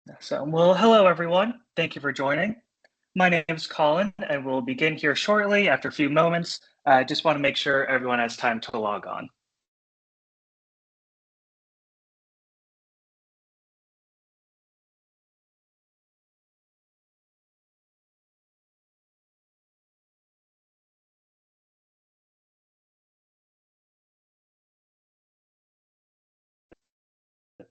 Well, hello everyone. Thank you for joining. My name is Colin, and we'll begin here shortly after a few moments. I just want to make sure everyone has time to log on.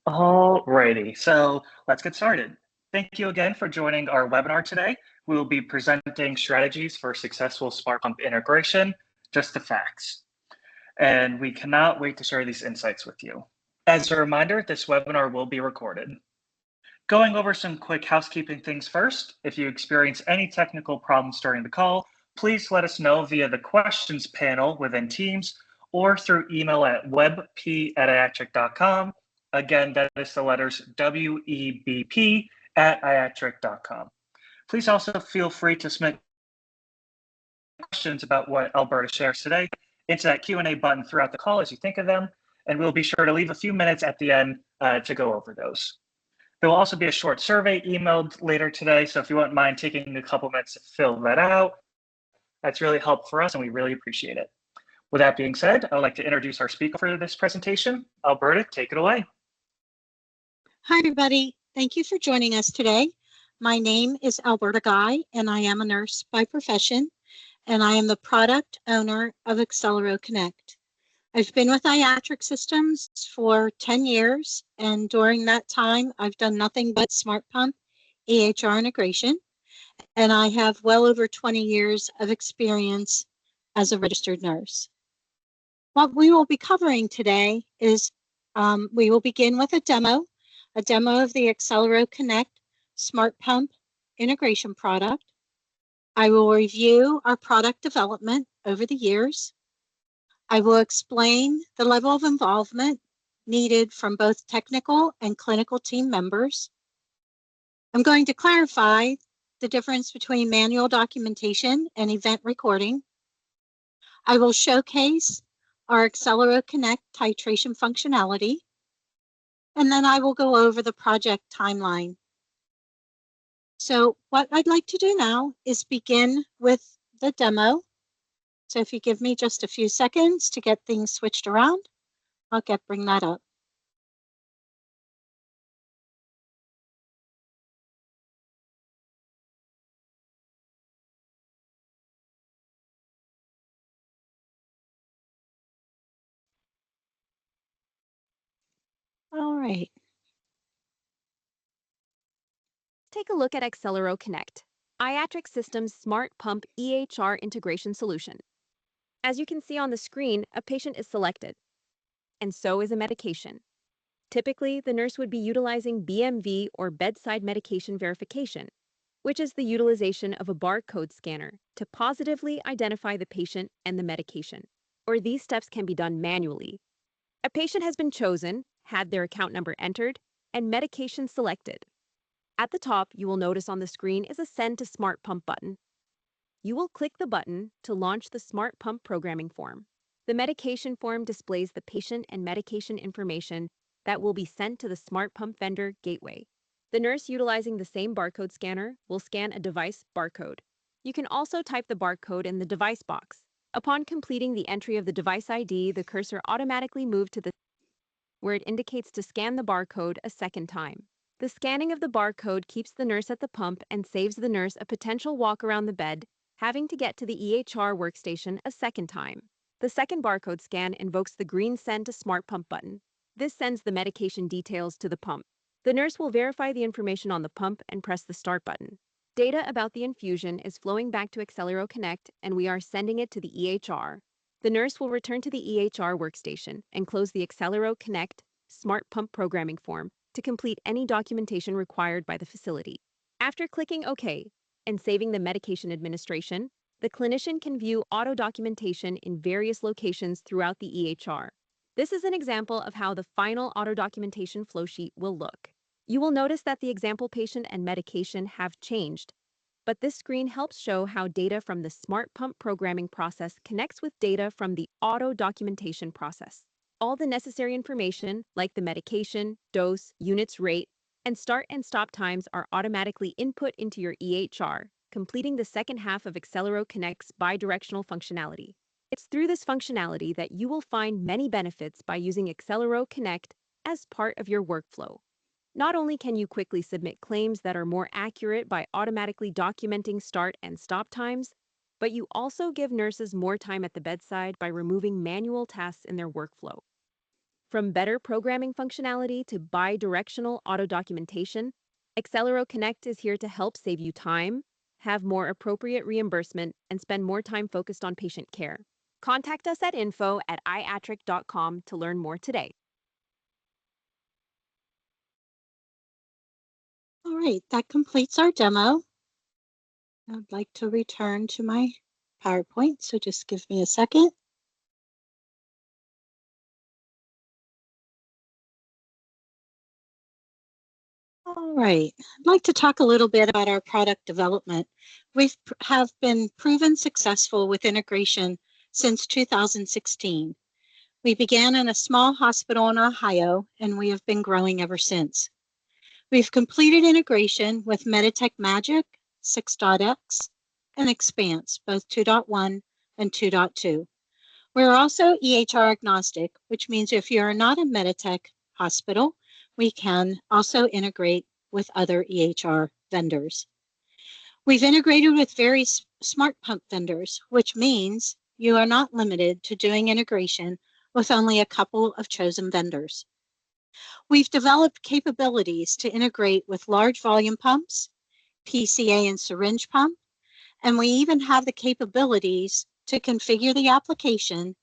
Alrighty, so let's get started. Thank you again for joining our webinar today. We will be presenting strategies for successful smart pump integration, just the facts. And we cannot wait to share these insights with you. As a reminder, this webinar will be recorded. Going over some quick housekeeping things first. If you experience any technical problems during the call, please let us know via the questions panel within Teams or through email at webp@iatric.com. Again, that is the letters WEBP@iatric.com. Please also feel free to submit questions about what Alberta shares today into that Q&A button throughout the call as you think of them, and we'll be sure to leave a few minutes at the end to go over those. There will also be a short survey emailed later today, so if you wouldn't mind taking a couple minutes to fill that out, that's really helpful for us and we really appreciate it. With that being said, I would like to introduce our speaker for this presentation. Alberta, take it away. Hi, everybody. Thank you for joining us today. My name is Alberta Guy, and I am a nurse by profession, and I am the product owner of Accelero Connect. I've been with Iatric Systems for 10 years, and during that time, I've done nothing but smart pump EHR integration, and I have well over 20 years of experience as a registered nurse. What we will be covering today is we will begin with a demo of the Accelero Connect Smart Pump integration product. I will review our product development over the years. I will explain the level of involvement needed from both technical and clinical team members. I'm going to clarify the difference between manual documentation and event recording. I will showcase our Accelero Connect titration functionality, and then I will go over the project timeline. So what I'd like to do now is begin with the demo. So if you give me just a few seconds to get things switched around, I'll bring that up. All right. Take a look at Accelero Connect, Iatric Systems Smart Pump EHR integration solution. As you can see on the screen, a patient is selected, and so is a medication. Typically, the nurse would be utilizing BMV or bedside medication verification, which is the utilization of a barcode scanner to positively identify the patient and the medication, or these steps can be done manually. A patient has been chosen, had their account number entered, and medication selected. At the top, you will notice on the screen is a Send to Smart Pump button. You will click the button to launch the Smart Pump programming form. The medication form displays the patient and medication information that will be sent to the Smart Pump vendor gateway. The nurse utilizing the same barcode scanner will scan a device barcode. You can also type the barcode in the device box. Upon completing the entry of the device ID, the cursor automatically moves to the where it indicates to scan the barcode a second time. The scanning of the barcode keeps the nurse at the pump and saves the nurse a potential walk around the bed, having to get to the EHR workstation a second time. The second barcode scan invokes the green Send to Smart Pump button. This sends the medication details to the pump. The nurse will verify the information on the pump and press the Start button. Data about the infusion is flowing back to Accelero Connect, and we are sending it to the EHR. The nurse will return to the EHR workstation and close the Accelero Connect Smart Pump programming form to complete any documentation required by the facility. After clicking OK and saving the medication administration, the clinician can view auto documentation in various locations throughout the EHR. This is an example of how the final auto documentation flowsheet will look. You will notice that the example patient and medication have changed, but this screen helps show how data from the Smart Pump programming process connects with data from the auto documentation process. All the necessary information, like the medication, dose, units rate, And start and stop times are automatically input into your EHR, completing the second half of Accelero Connect's bidirectional functionality. It's through this functionality that you will find many benefits by using Accelero Connect as part of your workflow. Not only can you quickly submit claims that are more accurate by automatically documenting start and stop times, but you also give nurses more time at the bedside by removing manual tasks in their workflow. From better programming functionality to bi-directional auto-documentation, Accelero Connect is here to help save you time, have more appropriate reimbursement, and spend more time focused on patient care. Contact us at info@iatric.com to learn more today. All right, that completes our demo. I'd like to return to my PowerPoint, so just give me a second. All right, I'd like to talk a little bit about our product development. We have been proven successful with integration since 2016. We began in a small hospital in Ohio, and we have been growing ever since. We've completed integration with Meditech Magic, 6.x, and Expanse, both 2.1 and 2.2. We're also EHR agnostic, which means if you're not a Meditech hospital, we can also integrate with other EHR vendors. We've integrated with various smart pump vendors, which means you are not limited to doing integration with only a couple of chosen vendors. We've developed capabilities to integrate with large volume pumps, PCA and syringe pump, and we even have the capabilities to configure the application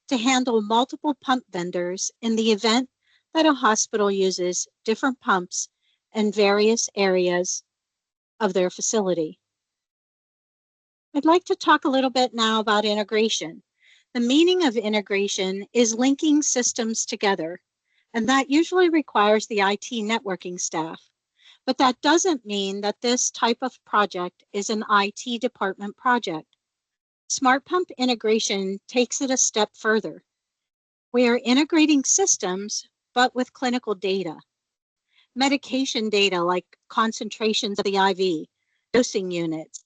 to handle multiple pump vendors in the event that a hospital uses different pumps in various areas of their facility. I'd like to talk a little bit now about integration. The meaning of integration is linking systems together, and that usually requires the IT networking staff. But that doesn't mean that this type of project is an IT department project. Smart pump integration takes it a step further. We are integrating systems, but with clinical data. Medication data like concentrations of the IV, dosing units,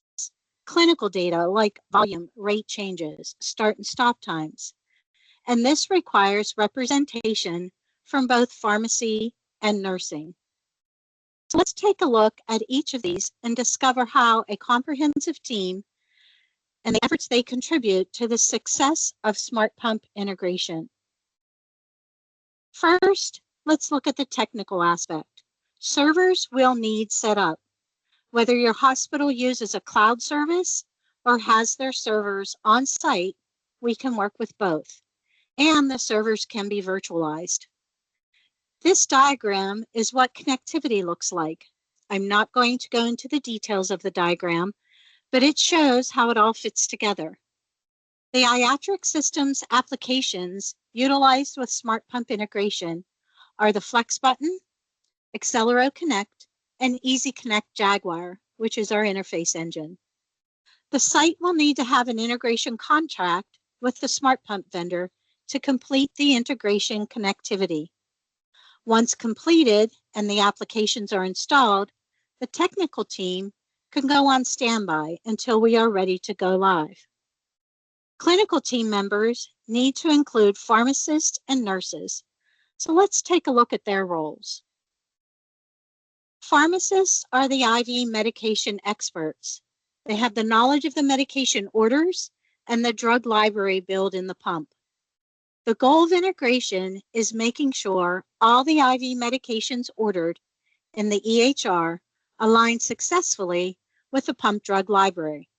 clinical data like volume, rate changes, start and stop times. And this requires representation from both pharmacy and nursing. So let's take a look at each of these and discover how a comprehensive team and the efforts they contribute to the success of smart pump integration. First, let's look at the technical aspect. Servers will need set up. Whether your hospital uses a cloud service or has their servers on site, we can work with both, and the servers can be virtualized. This diagram is what connectivity looks like. I'm not going to go into the details of the diagram, but it shows how it all fits together. The Iatric Systems applications utilized with smart pump integration are the Flex button, Accelero Connect, and Easy Connect Jaguar, which is our interface engine. The site will need to have an integration contract with the smart pump vendor to complete the integration connectivity. Once completed and the applications are installed, the technical team can go on standby until we are ready to go live. Clinical team members need to include pharmacists and nurses. So let's take a look at their roles. Pharmacists are the IV medication experts. They have the knowledge of the medication orders and the drug library built in the pump. The goal of integration is making sure all the IV medications ordered in the EHR align successfully with the pump drug library.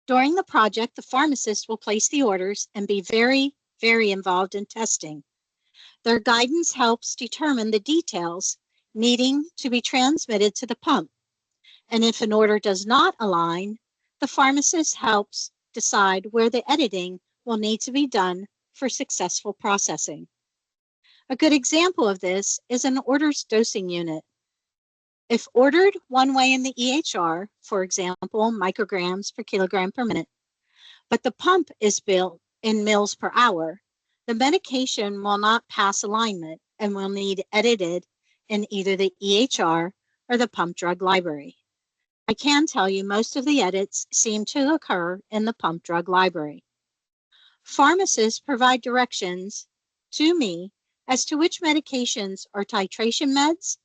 During the project, the pharmacist will place the orders and be very involved in testing. Their guidance helps determine the details needing to be transmitted to the pump. And if an order does not align, the pharmacist helps decide where the editing will need to be done for successful processing. A good example of this is an order's dosing unit. If ordered one way in the EHR, for example, micrograms per kilogram per minute, but the pump is built in mils per hour, the medication will not pass alignment and will need edited in either the EHR or the pump drug library. I can tell you most of the edits seem to occur in the pump drug library. Pharmacists provide directions to me as to which medications are titration meds,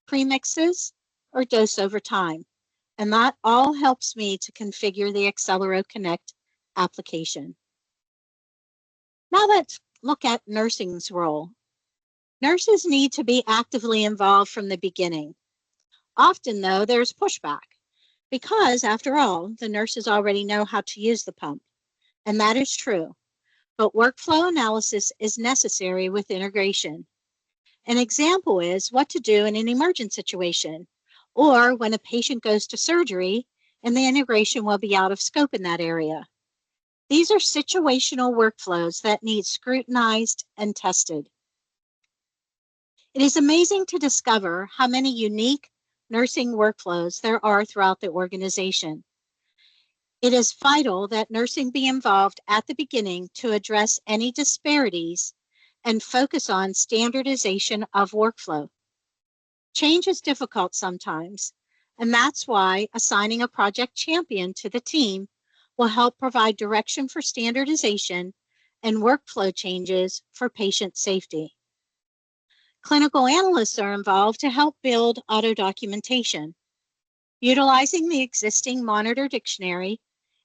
premixes, or dose over time, and that all helps me to configure the Accelero Connect application. Now let's look at nursing's role. Nurses need to be actively involved from the beginning. Often, though, there's pushback because, after all, the nurses already know how to use the pump, and that is true. But workflow analysis is necessary with integration. An example is what to do in an emergent situation, or when a patient goes to surgery and the integration will be out of scope in that area. These are situational workflows that need scrutinized and tested. It is amazing to discover how many unique nursing workflows there are throughout the organization. It is vital that nursing be involved at the beginning to address any disparities and focus on standardization of workflow. Change is difficult sometimes, and that's why assigning a project champion to the team will help provide direction for standardization and workflow changes for patient safety. Clinical analysts are involved to help build auto documentation. Utilizing the existing monitor dictionary,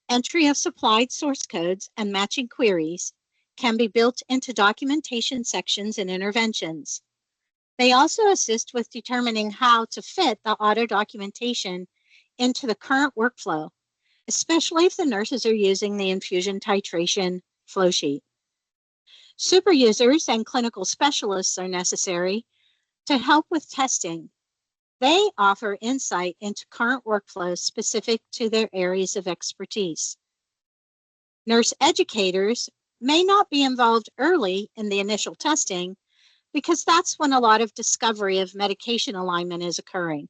entry of supplied source codes, and matching queries can be built into documentation sections and interventions. They also assist with determining how to fit the auto documentation into the current workflow, especially if the nurses are using the infusion titration flowsheet. Super users and clinical specialists are necessary to help with testing. They offer insight into current workflows specific to their areas of expertise. Nurse educators may not be involved early in the initial testing because that's when a lot of discovery of medication alignment is occurring.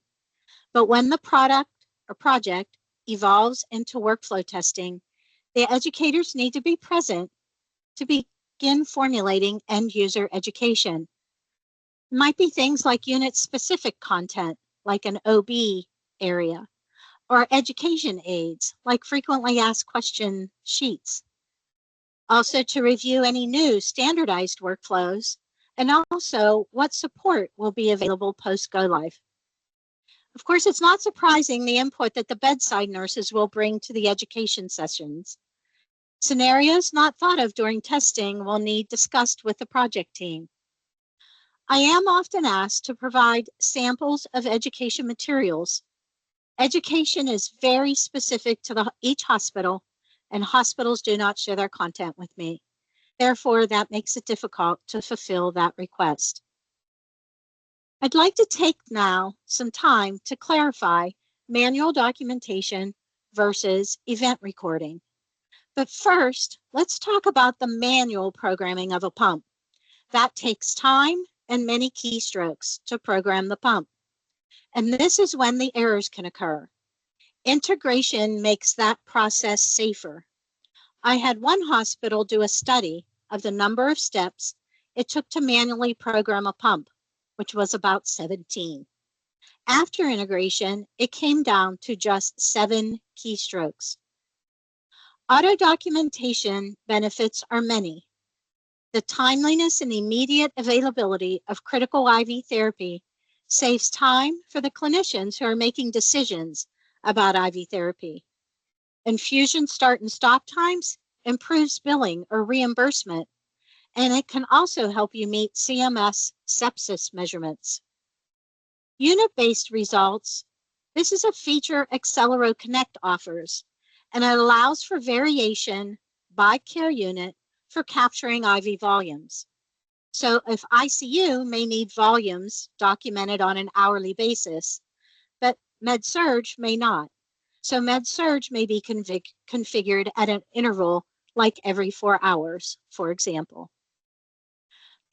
But when the product or project evolves into workflow testing, the educators need to be present to begin formulating end user education. It might be things like unit-specific content, like an OB area, or education aids, like frequently asked question sheets. Also to review any new standardized workflows, and also what support will be available post-go live. Of course, it's not surprising the input that the bedside nurses will bring to the education sessions. Scenarios not thought of during testing will need discussed with the project team. I am often asked to provide samples of education materials. Education is very specific to each hospital, and hospitals do not share their content with me. Therefore, that makes it difficult to fulfill that request. I'd like to take now some time to clarify manual documentation versus event recording. But first, let's talk about the manual programming of a pump. That takes time and many keystrokes to program the pump. And this is when the errors can occur. Integration makes that process safer. I had one hospital do a study of the number of steps it took to manually program a pump, which was about 17. After integration, it came down to just 7 keystrokes. Auto documentation benefits are many. The timeliness and immediate availability of critical IV therapy saves time for the clinicians who are making decisions about IV therapy. Infusion start and stop times improves billing or reimbursement, and it can also help you meet CMS sepsis measurements. Unit-based results. This is a feature Accelero Connect offers, and it allows for variation by care unit for capturing IV volumes. So if ICU may need volumes documented on an hourly basis, but Med-Surg may not. So Med-Surg may be configured at an interval like every 4 hours, for example.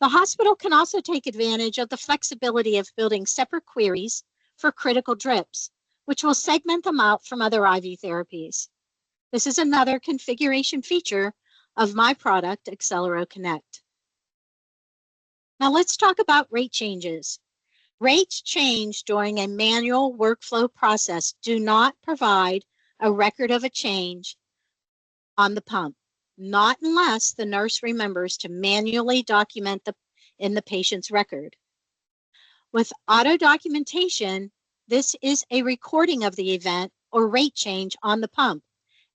The hospital can also take advantage of the flexibility of building separate queries for critical drips, which will segment them out from other IV therapies. This is another configuration feature of my product, Accelero Connect. Now let's talk about rate changes. Rates changed during a manual workflow process do not provide a record of a change on the pump, not unless the nurse remembers to manually document in the patient's record. With auto documentation, this is a recording of the event or rate change on the pump,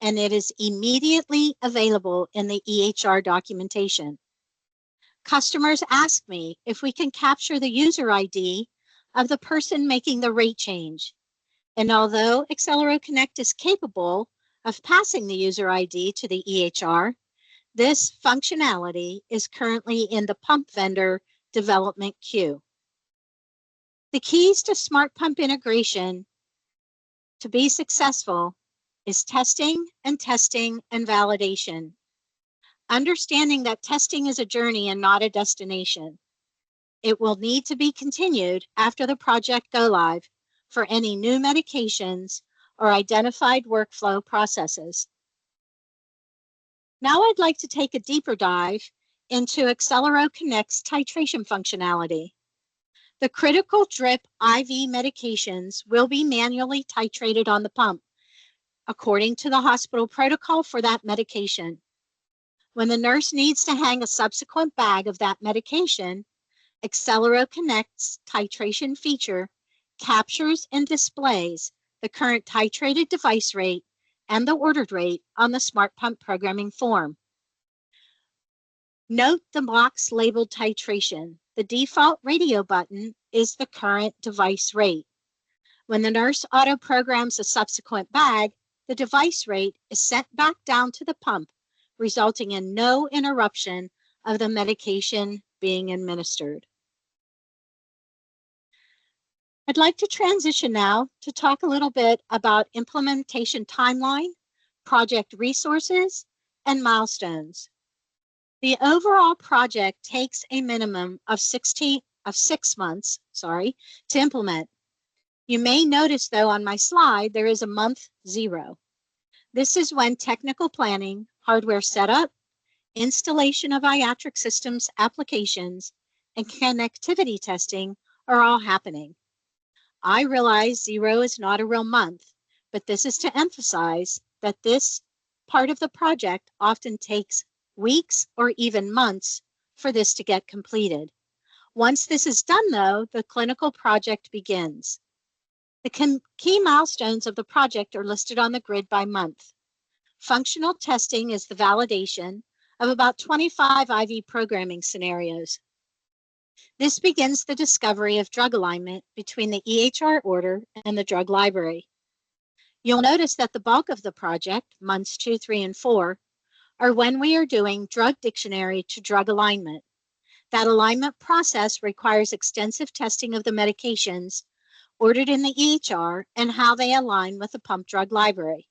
and it is immediately available in the EHR documentation. Customers ask me if we can capture the user ID of the person making the rate change. And although Accellero Connect is capable of passing the user ID to the EHR, this functionality is currently in the pump vendor development queue. The keys to smart pump integration to be successful is testing and validation. Understanding that testing is a journey and not a destination. It will need to be continued after the project go live for any new medications or identified workflow processes. Now I'd like to take a deeper dive into Accellero Connect's titration functionality. The critical drip IV medications will be manually titrated on the pump according to the hospital protocol for that medication. When the nurse needs to hang a subsequent bag of that medication, Accellero Connect's titration feature captures and displays the current titrated device rate and the ordered rate on the Smart Pump programming form. Note the box labeled titration. The default radio button is the current device rate. When the nurse auto programs a subsequent bag, the device rate is sent back down to the pump, resulting in no interruption of the medication being administered. I'd like to transition now to talk a little bit about implementation timeline, project resources, and milestones. The overall project takes a minimum of 6 months, to implement. You may notice though on my slide, there is a month 0. This is when technical planning, hardware setup, installation of iATRIX systems applications, and connectivity testing are all happening. I realize 0 is not a real month, but this is to emphasize that this part of the project often takes weeks or even months for this to get completed. Once this is done though, the clinical project begins. The key milestones of the project are listed on the grid by month. Functional testing is the validation of about 25 IV programming scenarios. This begins the discovery of drug alignment between the EHR order and the drug library. You'll notice that the bulk of the project, months 2, 3, and 4, are when we are doing drug dictionary to drug alignment. That alignment process requires extensive testing of the medications ordered in the EHR and how they align with the pump drug library.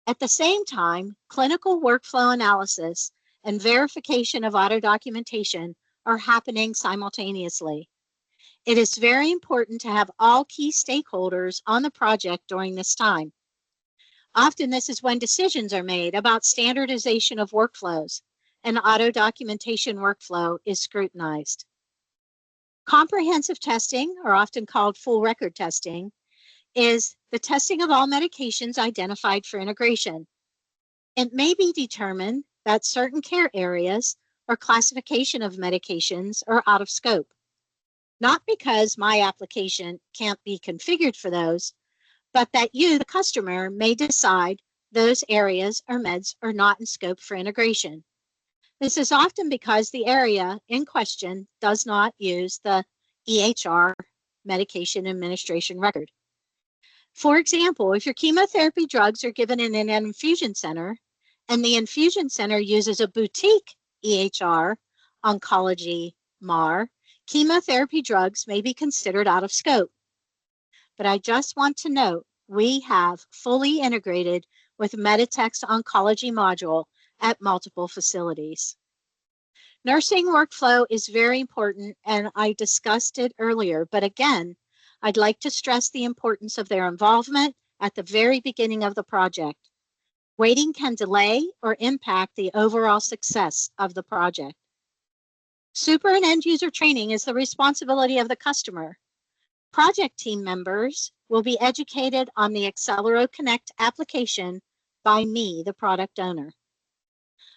At the same time, clinical workflow analysis and verification of auto documentation are happening simultaneously. It is very important to have all key stakeholders on the project during this time. Often this is when decisions are made about standardization of workflows and auto documentation workflow is scrutinized. Comprehensive testing, or often called full record testing, is the testing of all medications identified for integration. It may be determined that certain care areas or classification of medications are out of scope. Not because my application can't be configured for those, but that you, the customer, may decide those areas or meds are not in scope for integration. This is often because the area in question does not use the EHR medication administration record. For example, if your chemotherapy drugs are given in an infusion center and the infusion center uses a boutique EHR oncology MAR, chemotherapy drugs may be considered out of scope. But I just want to note, we have fully integrated with Meditech's oncology module at multiple facilities. Nursing workflow is very important, and I discussed it earlier, but again, I'd like to stress the importance of their involvement at the very beginning of the project. Waiting can delay or impact the overall success of the project. Super and end user training is the responsibility of the customer. Project team members will be educated on the Accelero Connect application by me, the product owner.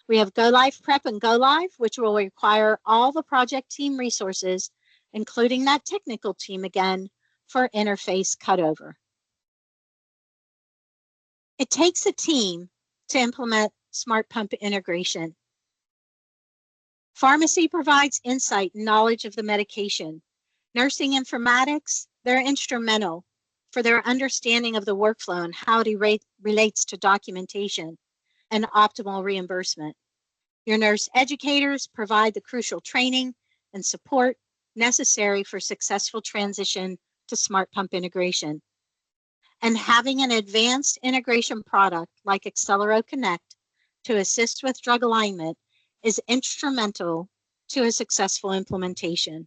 We have Go Live Prep and Go Live, which will require all the project team resources, including that technical team again, for interface cutover. It takes a team to implement smart pump integration. Pharmacy provides insight and knowledge of the medication. Nursing informatics, they're instrumental for their understanding of the workflow and how it relates to documentation and optimal reimbursement. Your nurse educators provide the crucial training and support necessary for successful transition to smart pump integration. And having an advanced integration product like Accelero Connect to assist with drug alignment is instrumental to a successful implementation.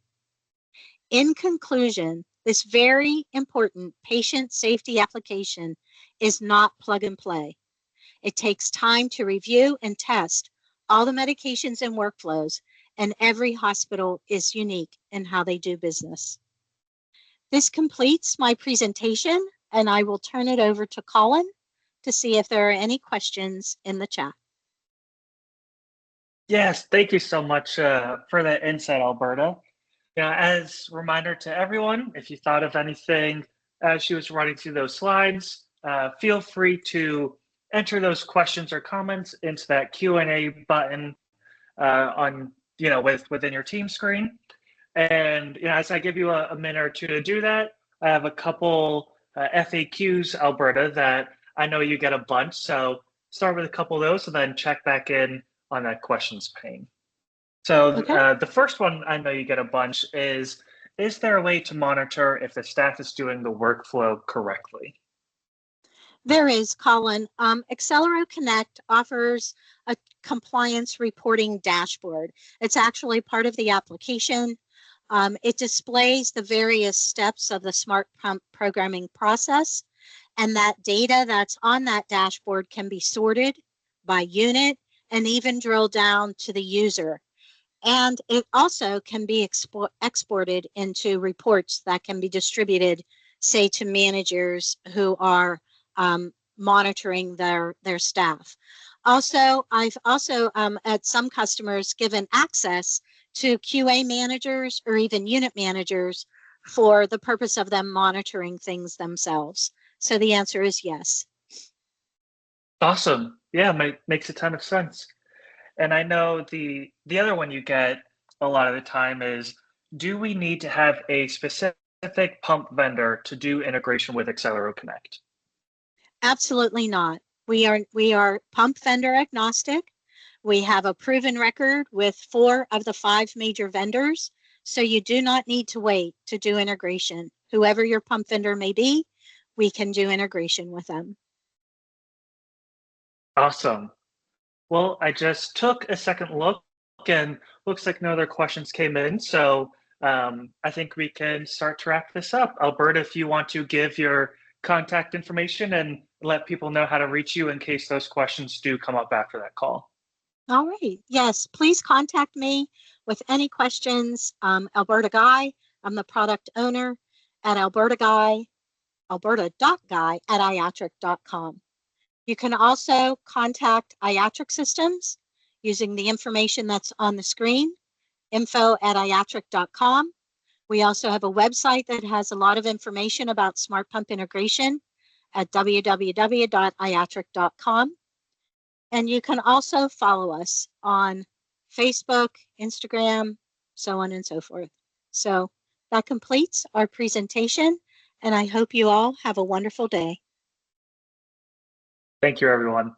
In conclusion, this very important patient safety application is not plug and play. It takes time to review and test all the medications and workflows, and every hospital is unique in how they do business. This completes my presentation, and I will turn it over to Colin to see if there are any questions in the chat. Yes, thank you so much for that insight, Alberta. As a reminder to everyone, if you thought of anything as she was running through those slides, feel free to enter those questions or comments into that Q&A button within your team screen. And as I give you a minute or two to do that, I have a couple FAQs, Alberta, that I know you get a bunch. So start with a couple of those and then check back in on that questions pane. So Okay. the first one I know you get a bunch is there a way to monitor if the staff is doing the workflow correctly? There is, Colin. Accelero Connect offers a compliance reporting dashboard. It's actually part of the application. It displays the various steps of the smart pump programming process, and that data that's on that dashboard can be sorted by unit and even drill down to the user. And it also can be exported into reports that can be distributed, say, to managers who are monitoring their staff. Also, I've also at some customers given access to QA managers or even unit managers for the purpose of them monitoring things themselves. So the answer is yes. Awesome. Yeah, makes a ton of sense. And I know the other one you get a lot of the time is, do we need to have a specific pump vendor to do integration with Accelero Connect? Absolutely not. We are pump vendor agnostic. We have a proven record with 4 of the 5 major vendors, so you do not need to wait to do integration. Whoever your pump vendor may be, we can do integration with them. Awesome. Well, I just took a second look and looks like no other questions came in. So I think we can start to wrap this up. Alberta, if you want to give your contact information and let people know how to reach you in case those questions do come up after that call. All right. Yes, please contact me with any questions. Alberta Guy, I'm the product owner at alberta.guy at iatric.com. You can also contact Iatric Systems using the information that's on the screen, info@iatric.com. We also have a website that has a lot of information about smart pump integration at www.iatric.com. And you can also follow us on Facebook, Instagram, so on and so forth. So that completes our presentation, and I hope you all have a wonderful day. Thank you, everyone.